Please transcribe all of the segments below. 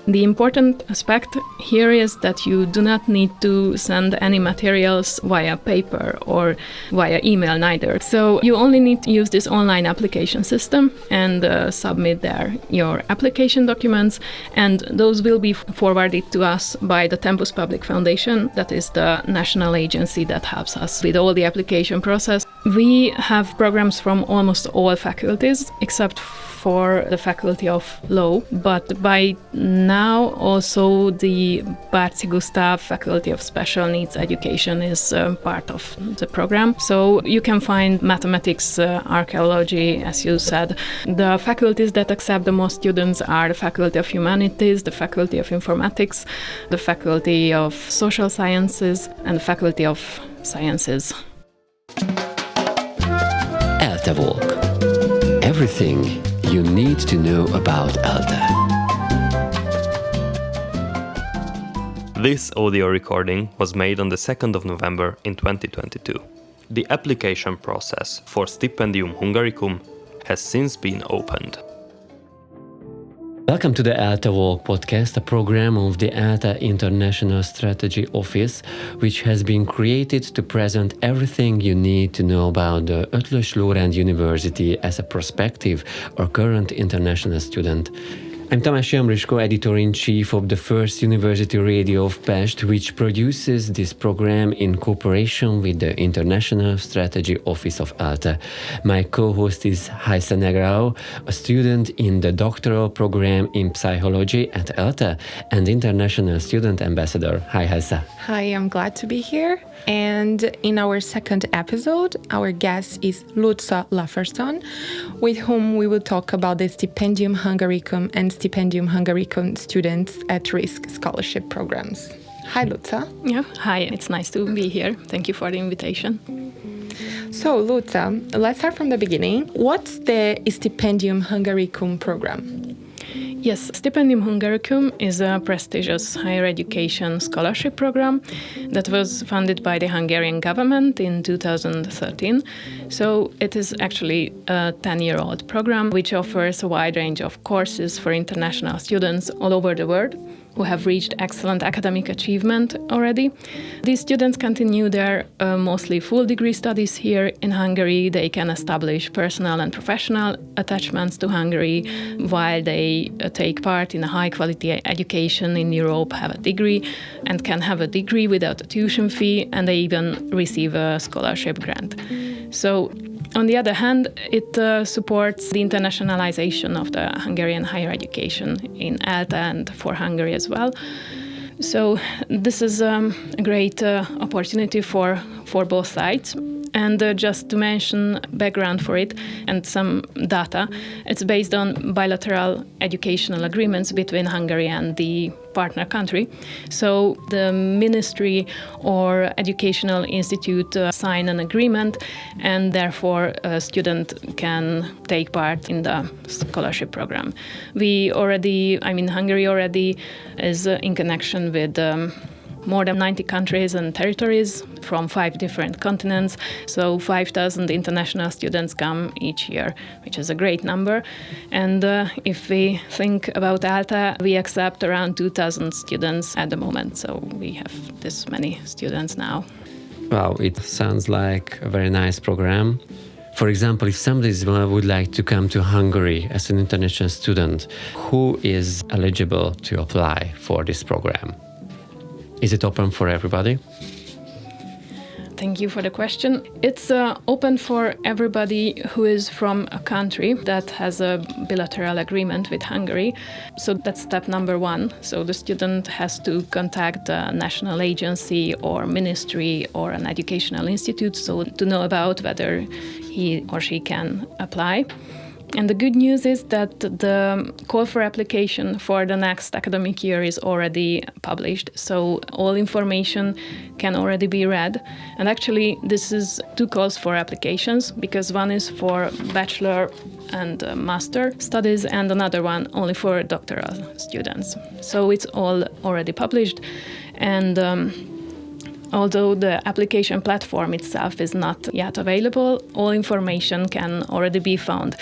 The important aspect here is that you do not need to send any materials via paper or via email neither. So you only need to use this online application system and submit there your application documents, and those will be forwarded to us by the Tempus Public Foundation, that is the national agency that helps us with all the application process. We have programs from almost all faculties except for the Faculty of Law, but by now also the Bárci Gusztáv Faculty of Special Needs Education is part of the program. So you can find mathematics, archaeology, as you said. The faculties that accept the most students are the Faculty of Humanities, the Faculty of Informatics, the Faculty of Social Sciences, and the Faculty of Sciences. ELTE Walk. Everything you need to know about ELTE. This audio recording was made on the 2nd of November in 2022. The application process for Stipendium Hungaricum has since been opened. Welcome to the ELTE Walk podcast, a program of the ELTE International Strategy Office, which has been created to present everything you need to know about the Eötvös Loránd University as a prospective or current international student. I'm Tamás Jamrisko, editor-in-chief of the First University Radio of Pest, which produces this program in cooperation with the International Strategy Office of ELTE. My co-host is Haisa Negrao, a student in the Doctoral program in Psychology at ELTE and international student ambassador. Hi, Haisa. Hi, I'm glad to be here. And in our second episode, our guest is Luca Lafferton, with whom we will talk about the Stipendium Hungaricum and Stipendium Hungaricum Students at Risk scholarship programs. Hi, Luca. Yeah, hi, it's nice to be here. Thank you for the invitation. So, Luca, let's start from the beginning. What's the Stipendium Hungaricum program? Yes, Stipendium Hungaricum is a prestigious higher education scholarship program that was funded by the Hungarian government in 2013. So it is actually a 10-year-old program which offers a wide range of courses for international students all over the world who have reached excellent academic achievement already. These students continue their mostly full degree studies here in Hungary. They can establish personal and professional attachments to Hungary while they take part in a high-quality education in Europe, have a degree, and can have a degree without a tuition fee, and they even receive a scholarship grant. So, on the other hand, it supports the internationalization of the Hungarian higher education in ELTE and for Hungary as well. So this is a great opportunity for both sides. And just to mention background for it and some data, it's based on bilateral educational agreements between Hungary and the partner country. So the ministry or educational institute sign an agreement, and therefore a student can take part in the scholarship program. Hungary already is in connection with more than 90 countries and territories from 5 different continents. So 5,000 international students come each year, which is a great number. And if we think about ELTE, we accept around 2,000 students at the moment. So we have this many students now. Wow, it sounds like a very nice program. For example, if somebody would like to come to Hungary as an international student, who is eligible to apply for this program? Is it open for everybody? Thank you for the question. It's open for everybody who is from a country that has a bilateral agreement with Hungary. So that's step number 1. So the student has to contact a national agency or ministry or an educational institute to know about whether he or she can apply. And the good news is that the call for application for the next academic year is already published, so all information can already be read. And actually, this is 2 calls for applications, because one is for Bachelor and Master studies, and another one only for Doctoral students. So it's all already published, and although the application platform itself is not yet available, all information can already be found.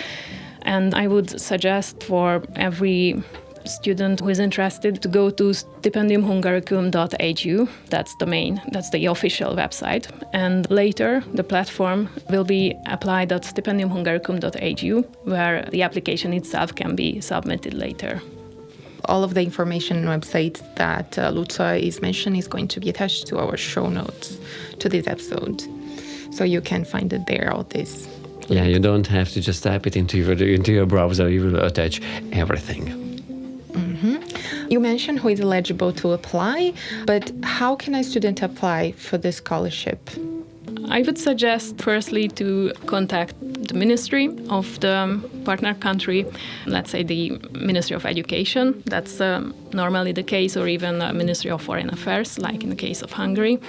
And I would suggest for every student who is interested to go to stipendiumhungaricum.edu. That's the official website. And later, the platform will be applied at stipendiumhungaricum.edu, where the application itself can be submitted later. All of the information and websites that Luca is mentioning is going to be attached to our show notes to this episode. So you can find it there, all this. Yeah, you don't have to just type it into your browser. You will attach everything. Mm-hmm. You mentioned who is eligible to apply, but how can a student apply for this scholarship? I would suggest firstly to contact the ministry of the partner country, let's say the Ministry of Education. That's normally the case, or even the Ministry of Foreign Affairs, like in the case of Hungary.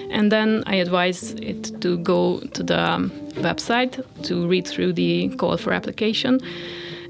And then I advise it to go to the website to read through the call for application.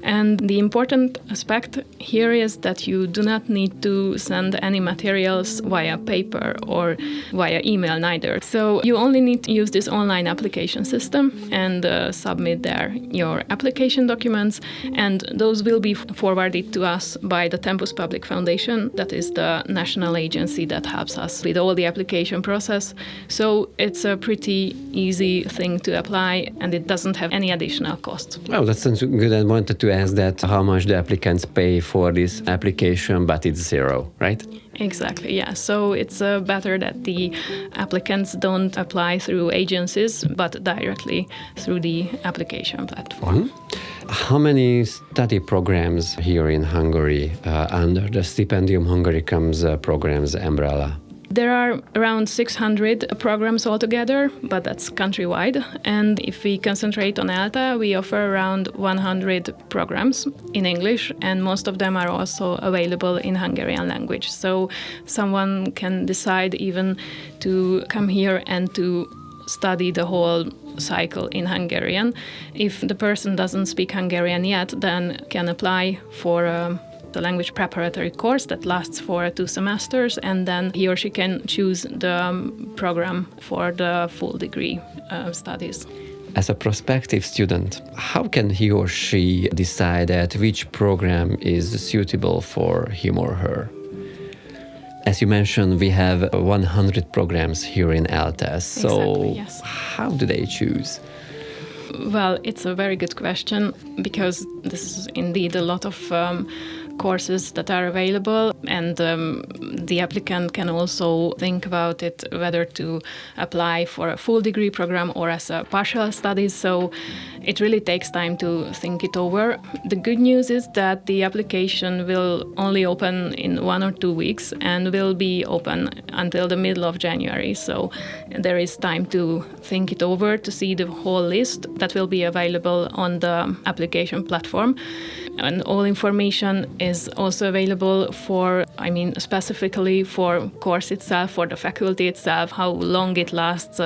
And the important aspect here is that you do not need to send any materials via paper or via email neither. So you only need to use this online application system and submit there your application documents, and those will be forwarded to us by the Tempus Public Foundation. That is the national agency that helps us with all the application process. So it's a pretty easy thing to apply, and it doesn't have any additional cost. Oh, that sounds good. I wanted to ask that how much the applicants pay for this application, but it's zero, right? Exactly, yeah. So it's better that the applicants don't apply through agencies, but directly through the application platform. Mm-hmm. How many study programs here in Hungary under the Stipendium Hungaricum's programs umbrella? There are around 600 programs altogether, but that's countrywide. And if we concentrate on ELTE, we offer around 100 programs in English, and most of them are also available in Hungarian language. So someone can decide even to come here and to study the whole cycle in Hungarian. If the person doesn't speak Hungarian yet, then can apply for the language preparatory course that lasts for 2 semesters, and then he or she can choose the program for the full degree studies. As a prospective student, how can he or she decide that which program is suitable for him or her? As you mentioned, we have 100 programs here in ELTE, so exactly, yes. How do they choose? Well, it's a very good question, because this is indeed a lot of courses that are available, and the applicant can also think about it, whether to apply for a full degree program or as a partial studies. So it really takes time to think it over. The good news is that the application will only open in 1 or 2 weeks and will be open until the middle of January. So there is time to think it over, to see the whole list that will be available on the application platform. And all information is also available specifically for course itself, for the faculty itself, how long it lasts,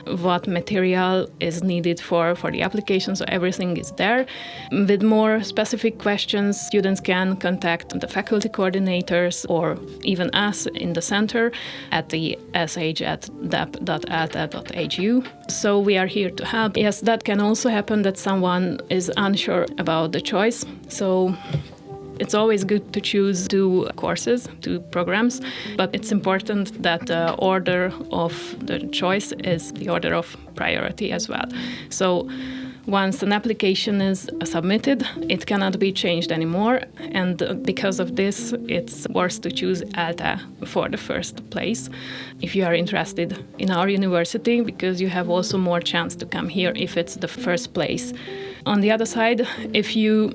what material is needed for the application. So everything is there. With more specific questions, students can contact the faculty coordinators or even us in the center at the sh@dep.elte.edu. So we are here to help. Yes, that can also happen that someone is unsure about the choice. So it's always good to choose 2 courses, 2 programs, but it's important that the order of the choice is the order of priority as well. So once an application is submitted, it cannot be changed anymore, and because of this, it's worth to choose ELTE for the first place if you are interested in our university, because you have also more chance to come here if it's the first place. On the other side, if you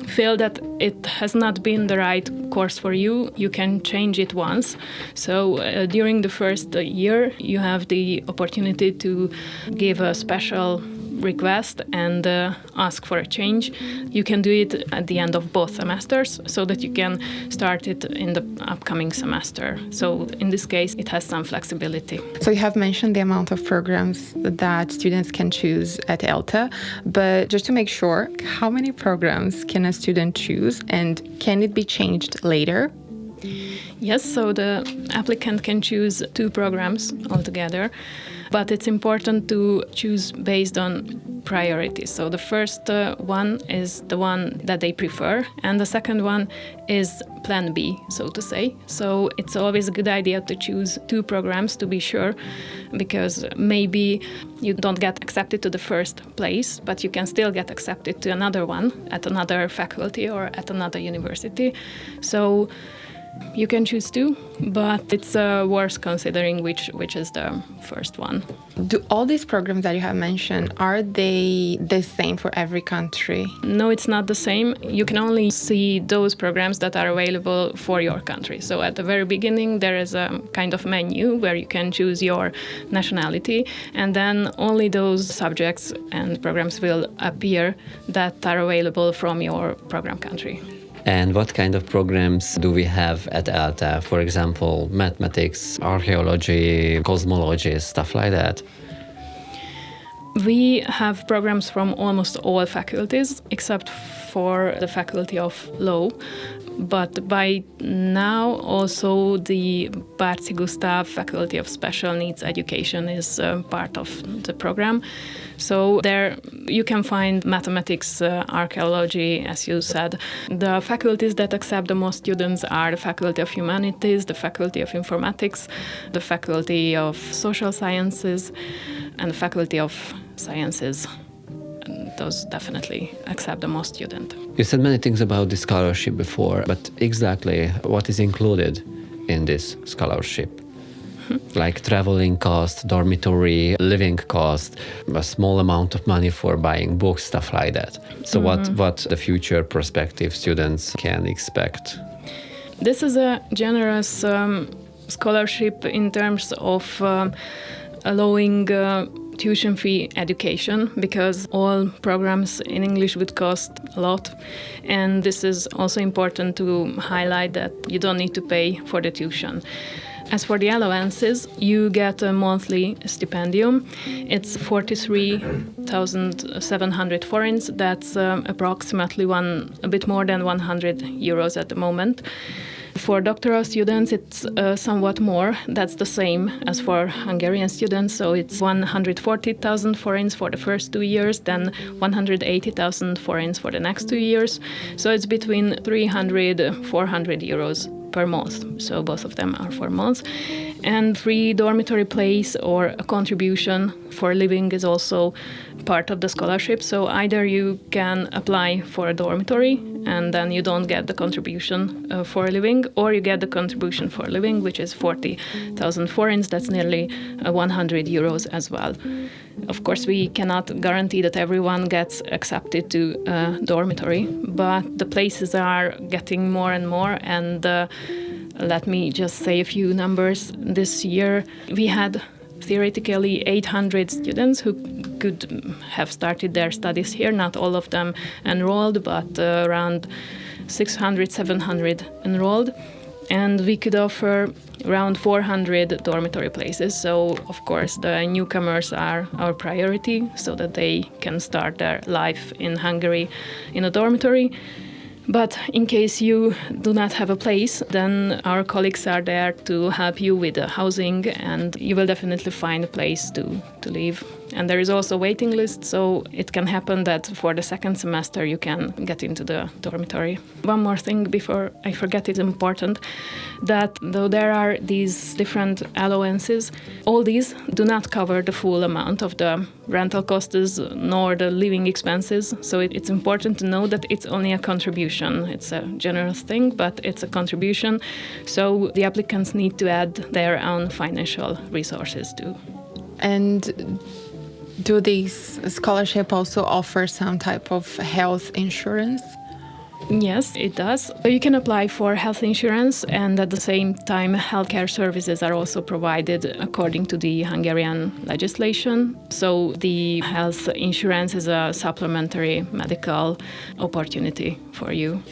feel that it has not been the right course for you, you can change it once. So during the first year, you have the opportunity to give a special request and ask for a change. You can do it at the end of both semesters so that you can start it in the upcoming semester. So in this case, it has some flexibility. So you have mentioned the amount of programs that students can choose at ELTE, but just to make sure, how many programs can a student choose, and can it be changed later? Yes, so the applicant can choose 2 programs altogether, but it's important to choose based on priorities. So the first one is the one that they prefer, and the second one is plan B, so to say. So it's always a good idea to choose two programs to be sure, because maybe you don't get accepted to the first place, but you can still get accepted to another one at another faculty or at another university. So you can choose two, but it's worth considering which is the first one. Do all these programs that you have mentioned, are they the same for every country? No, it's not the same. You can only see those programs that are available for your country. So at the very beginning, there is a kind of menu where you can choose your nationality, and then only those subjects and programs will appear that are available from your program country. And what kind of programs do we have at ELTE? For example, mathematics, archaeology, cosmology, stuff like that? We have programs from almost all faculties, except for the Faculty of Law. But by now, also the Bárci Gusztáv Faculty of Special Needs Education is part of the program. So there you can find mathematics, archaeology, as you said. The faculties that accept the most students are the Faculty of Humanities, the Faculty of Informatics, the Faculty of Social Sciences, and the Faculty of Sciences. And those definitely accept the most students. You said many things about the scholarship before, but exactly what is included in this scholarship? Like traveling cost, dormitory, living cost, a small amount of money for buying books, stuff like that. So what the future prospective students can expect? This is a generous scholarship in terms of allowing tuition fee education, because all programs in English would cost a lot. And this is also important to highlight that you don't need to pay for the tuition. As for the allowances, you get a monthly stipendium. It's 43,700 forints. That's approximately a bit more than 100 euros at the moment. For doctoral students, it's somewhat more. That's the same as for Hungarian students. So it's 140,000 forints for the first 2 years, then 180,000 forints for the next 2 years. So it's between 300, 400 euros per month. So both of them are for months. And free dormitory place or a contribution for living is also part of the scholarship. So either you can apply for a dormitory and then you don't get the contribution for living, or you get the contribution for living, which is 40,000 forints. That's nearly 100 euros as well. Of course, we cannot guarantee that everyone gets accepted to a dormitory, but the places are getting more and more. And let me just say a few numbers. This year, we had theoretically 800 students who could have started their studies here. Not all of them enrolled, but around 600, 700 enrolled. And we could offer around 400 dormitory places. So, of course, the newcomers are our priority so that they can start their life in Hungary in a dormitory. But in case you do not have a place, then our colleagues are there to help you with the housing, and you will definitely find a place to live. And there is also a waiting list, so it can happen that for the second semester you can get into the dormitory. One more thing before I forget, it's important that though there are these different allowances, all these do not cover the full amount of the rental costs nor the living expenses. So it's important to know that it's only a contribution. It's a generous thing, but it's a contribution. So the applicants need to add their own financial resources too. And do these scholarship also offer some type of health insurance? Yes, it does. You can apply for health insurance, and at the same time, healthcare services are also provided according to the Hungarian legislation. So the health insurance is a supplementary medical opportunity for you.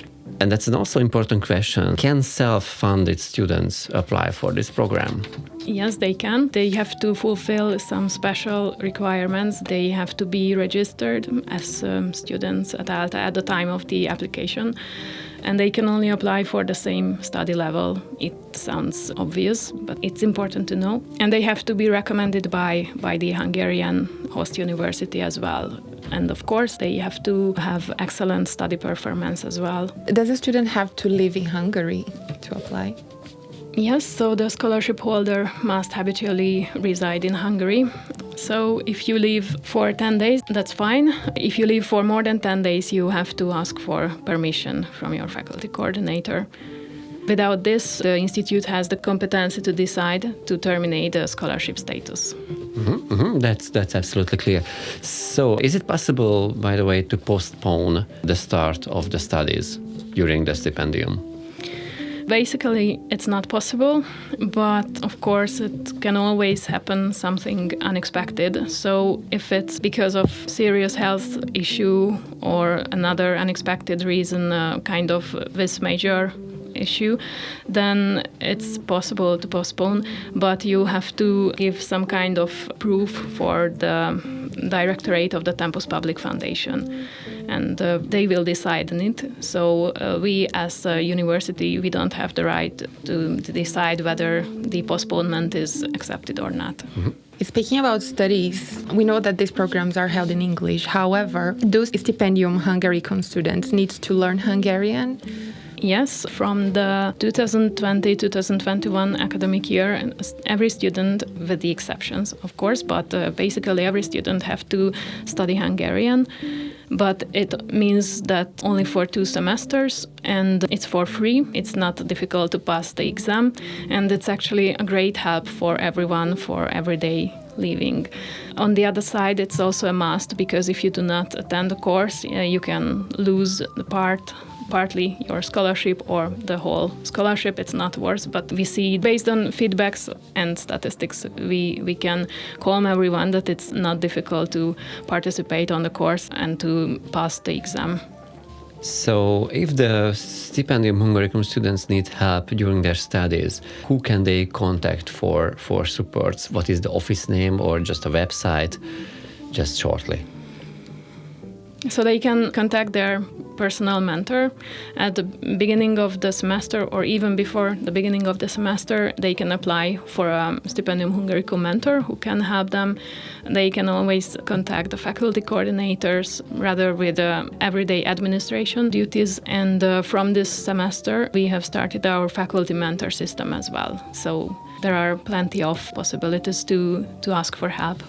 And that's an also important question. Can self-funded students apply for this program? Yes, they can. They have to fulfill some special requirements. They have to be registered as students at ELTE at the time of the application. And they can only apply for the same study level. It sounds obvious, but it's important to know. And they have to be recommended by the Hungarian host university as well. And of course, they have to have excellent study performance as well. Does a student have to live in Hungary to apply? Yes, so the scholarship holder must habitually reside in Hungary. So if you leave for 10 days, that's fine. If you leave for more than 10 days, you have to ask for permission from your faculty coordinator. Without this, the institute has the competency to decide to terminate the scholarship status. That's absolutely clear. So is it possible, by the way, to postpone the start of the studies during the stipendium? Basically, it's not possible, but of course it can always happen something unexpected. So if it's because of serious health issue or another unexpected reason, kind of this major issue, then it's possible to postpone, but you have to give some kind of proof for the directorate of the Tempus Public Foundation, and they will decide on it. So we as a university, we don't have the right to decide whether the postponement is accepted or not. Speaking about studies, we know that these programs are held in English. However, do Stipendium Hungaricum students need to learn Hungarian? Yes, from the 2020-2021 academic year, every student, with the exceptions, of course, but basically every student have to study Hungarian. But it means that only for 2 semesters, and it's for free. It's not difficult to pass the exam, and it's actually a great help for everyone for everyday living. On the other side, it's also a must, because if you do not attend the course, you can lose the partly your scholarship or the whole scholarship. It's not worth, but we see based on feedbacks and statistics, we can calm everyone that it's not difficult to participate on the course and to pass the exam. So if the Stipendium Hungaricum students need help during their studies, who can they contact for supports? What is the office name or just a website? Just shortly. So they can contact their personal mentor at the beginning of the semester, or even before the beginning of the semester. They can apply for a Stipendium Hungaricum mentor who can help them. They can always contact the faculty coordinators, rather with everyday administration duties. And from this semester, we have started our faculty mentor system as well. So there are plenty of possibilities to ask for help.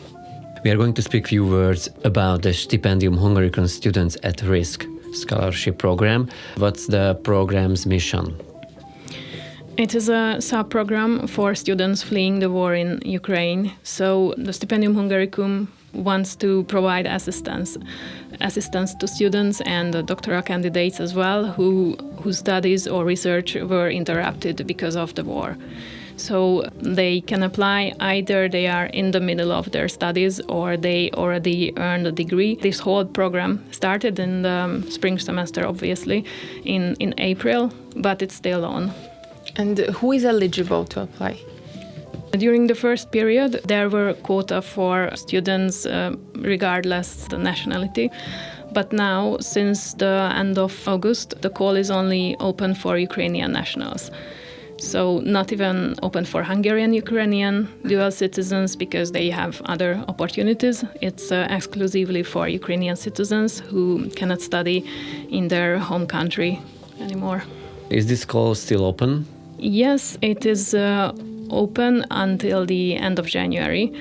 We are going to speak a few words about the Stipendium Hungaricum Students at Risk scholarship program. What's the program's mission? It is a sub-program for students fleeing the war in Ukraine. So the Stipendium Hungaricum wants to provide assistance to students and doctoral candidates as well whose studies or research were interrupted because of the war. So they can apply either they are in the middle of their studies or they already earned a degree. This whole program started in the spring semester, obviously, in April, but it's still on. And who is eligible to apply? During the first period, there were quota for students regardless the nationality. But now, since the end of August, the call is only open for Ukrainian nationals. So not even open for Hungarian-Ukrainian dual citizens because they have other opportunities. It's exclusively for Ukrainian citizens who cannot study in their home country anymore. Is this call still open? Yes, it is open until the end of January.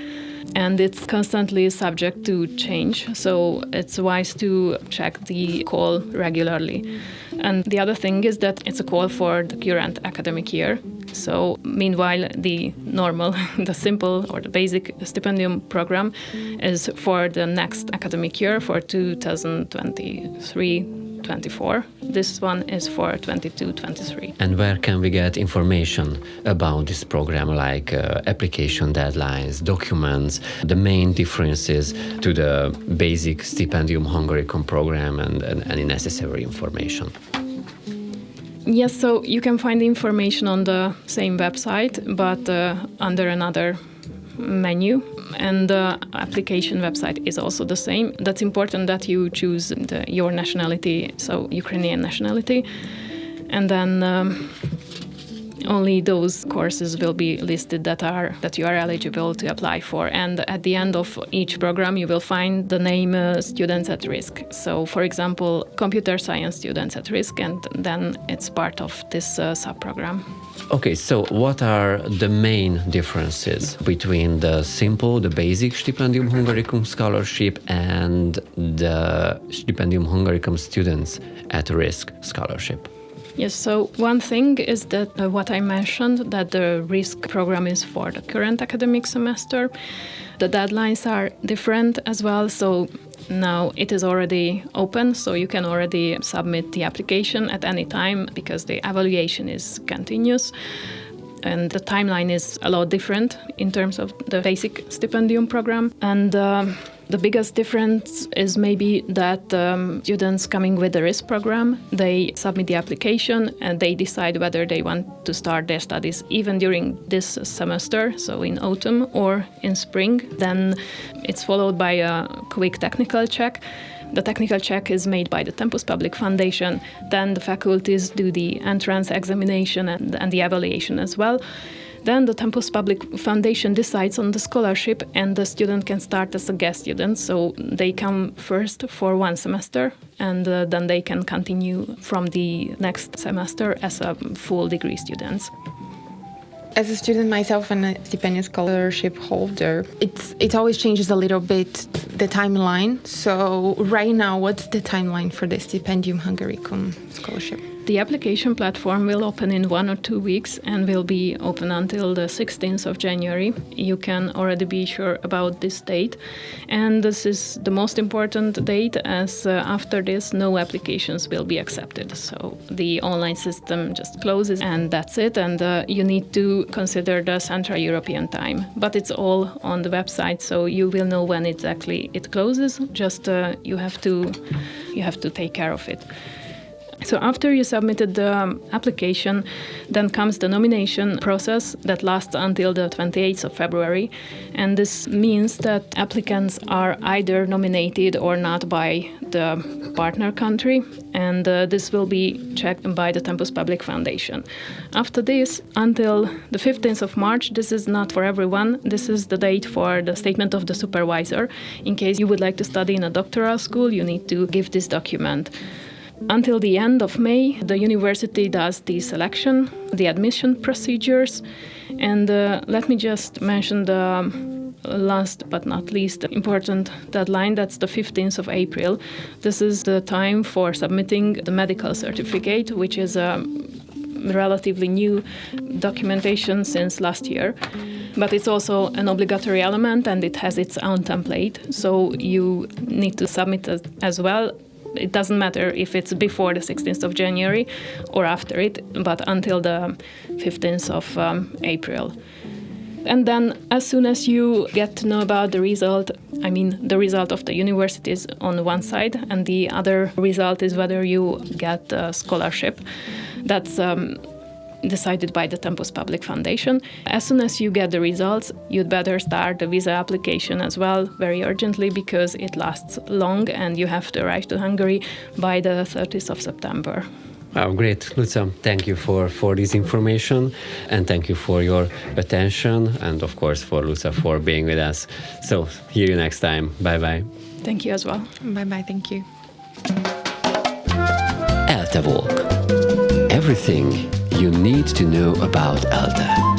And it's constantly subject to change, so it's wise to check the call regularly. And the other thing is that it's a call for the current academic year. So meanwhile, the normal, the simple or the basic stipendium program is for the next academic year, for 2023-24. This one is for 22-23. And where can we get information about this program, like application deadlines, documents, the main differences to the basic Stipendium Hungaricum program and any necessary information? Yes, so you can find the information on the same website, but under another menu. And the application website is also the same. That's important that you choose your nationality, so Ukrainian nationality. And then only those courses will be listed that you are eligible to apply for. And at the end of each program, you will find the name students at risk. So, for example, computer science students at risk, and then it's part of this sub-program. Okay, so what are the main differences between the basic Stipendium Hungaricum scholarship and the Stipendium Hungaricum Students at Risk scholarship? Yes, so one thing is that what I mentioned, that the RISK program is for the current academic semester. The deadlines are different as well, so now it is already open, so you can already submit the application at any time because the evaluation is continuous. And the timeline is a lot different in terms of the basic stipendium program. And the biggest difference is maybe that students coming with the RISK program, they submit the application and they decide whether they want to start their studies even during this semester, so in autumn or in spring. Then it's followed by a quick technical check. The technical check is made by the Tempus Public Foundation. Then the faculties do the entrance examination and the evaluation as well. Then the Tempus Public Foundation decides on the scholarship, and the student can start as a guest student. So they come first for one semester, and then they can continue from the next semester as a full degree students. As a student myself and a stipendium scholarship holder, it always changes a little bit, the timeline. So right now, what's the timeline for the Stipendium Hungaricum scholarship? The application platform will open in 1 or 2 weeks and will be open until the 16th of January. You can already be sure about this date. And this is the most important date, as after this, no applications will be accepted. So the online system just closes and that's it. And you need to consider the Central European time. But it's all on the website, so you will know when exactly it closes. Just you have to take care of it. So after you submitted the application, then comes the nomination process that lasts until the 28th of February. And this means that applicants are either nominated or not by the partner country. And this will be checked by the Tempus Public Foundation. After this, until the 15th of March, this is not for everyone. This is the date for the statement of the supervisor. In case you would like to study in a doctoral school, you need to give this document. Until the end of May, the university does the selection, the admission procedures, and let me just mention the last but not least important deadline, that's the 15th of April. This is the time for submitting the medical certificate, which is a relatively new documentation since last year. But it's also an obligatory element and it has its own template, so you need to submit it as well. It doesn't matter if it's before the 16th of January or after it, but until the 15th of April. And then as soon as you get to know about the result, the result of the university is on one side, and the other result is whether you get a scholarship. That's decided by the Tempus Public Foundation. As soon as you get the results, you'd better start the visa application as well, very urgently, because it lasts long and you have to arrive to Hungary by the 30th of September. Wow, great. Luca, thank you for this information, and thank you for your attention, and of course for Luca for being with us. So, see you next time. Bye-bye. Thank you as well. Bye-bye, thank you. ELTE Walk. Everything you need to know about ELTE.